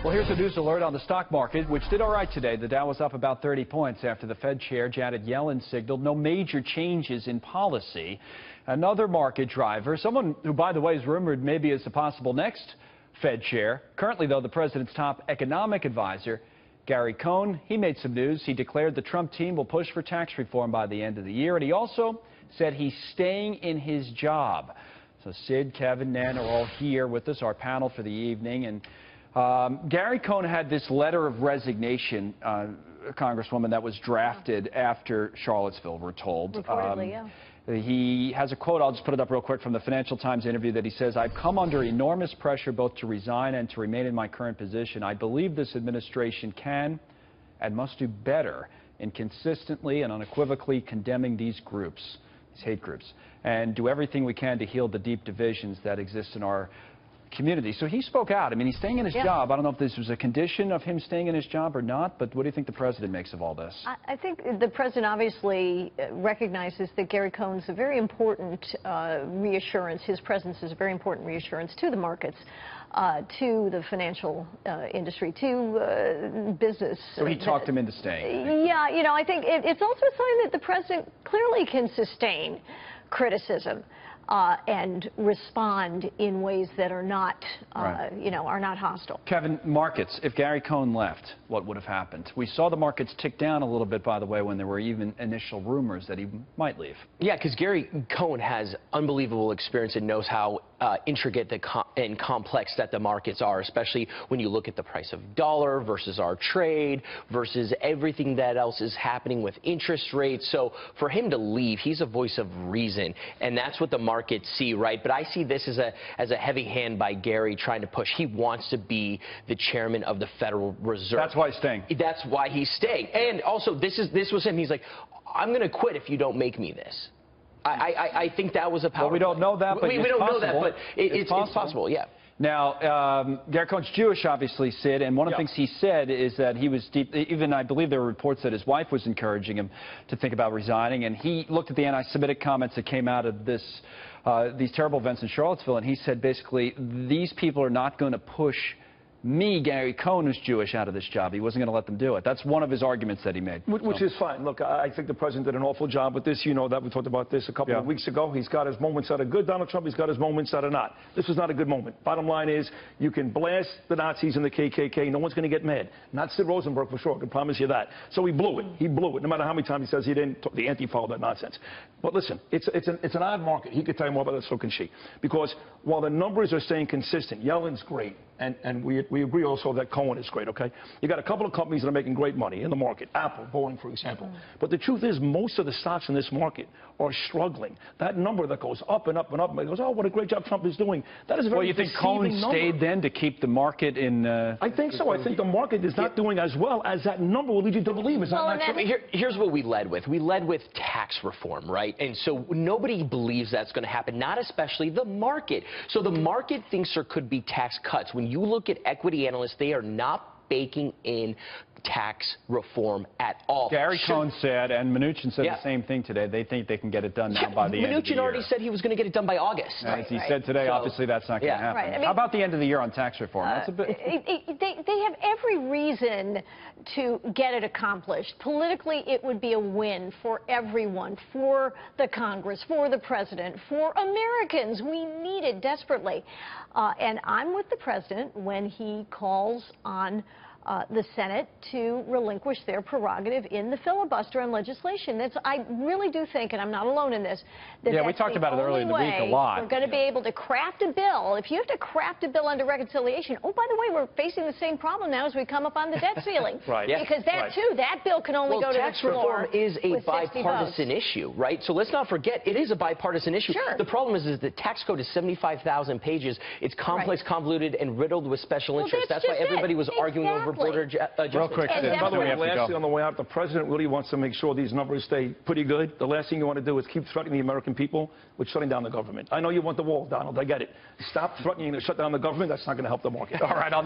Well, here's a news alert on the stock market, which did all right today. The Dow was up about 30 points after the Fed chair, Janet Yellen, signaled no major changes in policy. Another market driver, someone who, by the way, is rumored maybe as the possible next Fed chair. Currently, though, the president's top economic advisor, Gary Cohn, he made some news. He declared the Trump team will push for tax reform by the end of the year, and he also said he's staying in his job. So Sid, Kevin, Nan are all here with us, our panel for the evening. And Gary Cohn had this letter of resignation, Congresswoman, that was drafted after Charlottesville, we're told. Reportedly, yeah. He has a quote, I'll just put it up real quick, from the Financial Times interview that he says, "I've come under enormous pressure both to resign and to remain in my current position. I believe this administration can and must do better in consistently and unequivocally condemning these groups, these hate groups, and do everything we can to heal the deep divisions that exist in our community." So he spoke out. I mean, he's staying in his job. I don't know if this was a condition of him staying in his job or not, but what do you think the president makes of all this? I think the president obviously recognizes that Gary Cohn is a very important reassurance. His presence is a very important reassurance to the markets, to the financial industry, to business. So he talked him into staying. Yeah, you know, I think it's also a sign that the president clearly can sustain criticism and respond in ways that are not, you know, are not hostile. Kevin, markets, if Gary Cohn left, what would have happened? We saw the markets tick down a little bit, by the way, when there were even initial rumors that he might leave. Yeah, because Gary Cohn has unbelievable experience and knows how intricate and complex that the markets are, especially when you look at the price of dollar versus our trade versus everything that else is happening with interest rates. So for him to leave, he's a voice of reason, and that's what the markets see, right? But I see this as a heavy hand by Gary trying to push. He wants to be the chairman of the Federal Reserve. That's why he's staying. That's why he's staying. And also, this was him. He's like, I'm going to quit if you don't make me this. I think that was a power. Well, we don't know that, but we don't know that, but it's possible, yeah. Now, Gary Cohn's Jewish, obviously, Sid, and one of the things he said is that he was deep, even I believe there were reports that his wife was encouraging him to think about resigning, and he looked at the anti-Semitic comments that came out of this, these terrible events in Charlottesville, and he said basically, these people are not going to push me, Gary Cohn, who's Jewish, out of this job. He wasn't going to let them do it. That's one of his arguments that he made. Which is fine. Look, I think the president did an awful job with this. You know that. We talked about this a couple of weeks ago. He's got his moments that are good, Donald Trump. He's got his moments that are not. This was not a good moment. Bottom line is, you can blast the Nazis and the KKK. No one's going to get mad. Not Sid Rosenberg, for sure. I can promise you that. So he blew it. He blew it. No matter how many times he says he didn't, the Antifa, all that nonsense. But listen, it's an odd market. He could tell you more about that, so can she. Because while the numbers are staying consistent, Yellen's great. And we agree also that Cohen is great, okay? You got a couple of companies that are making great money in the market, Apple, Boeing, for example. But the truth is, most of the stocks in this market are struggling. That number that goes up and up and up, and goes, oh, what a great job Trump is doing. That is a very you think Cohen stayed then to keep the market in... I think so. I think the market is not doing as well as that number will lead you to believe. Is that not true? Here's what we led with. We led with tax reform, right? And so nobody believes that's going to happen, not especially the market. So the market thinks there could be tax cuts. When you look at equity analysts, they are not baking in tax reform at all. Gary Cohn said, and Mnuchin said the same thing today, they think they can get it done now by the end of the year. Mnuchin already said he was going to get it done by August. As he said today, obviously that's not going to happen. I mean, how about the end of the year on tax reform? That's a bit... They have every reason to get it accomplished. Politically, it would be a win for everyone, for the Congress, for the president, for Americans. We need it desperately. And I'm with the president when he calls on the Senate to relinquish their prerogative in the filibuster on legislation. I really do think, and I'm not alone in this, that we talked about it earlier in the week a lot. We're going to be able to craft a bill. If you have to craft a bill under reconciliation, oh, by the way, we're facing the same problem now as we come up on the debt ceiling. Because that, too, that bill can only go to the floor. Tax reform is a bipartisan issue, right? So let's not forget, it is a bipartisan issue. The problem is the tax code is 75,000 pages. It's complex, convoluted, and riddled with special interests. That's why everybody was arguing over border adjustments. Real quick, by the way, lastly on the way out, the president really wants to make sure these numbers stay pretty good. The last thing you want to do is keep threatening the American people with shutting down the government. I know you want the wall, Donald. I get it. Stop threatening to shut down the government. That's not going to help the market. All right.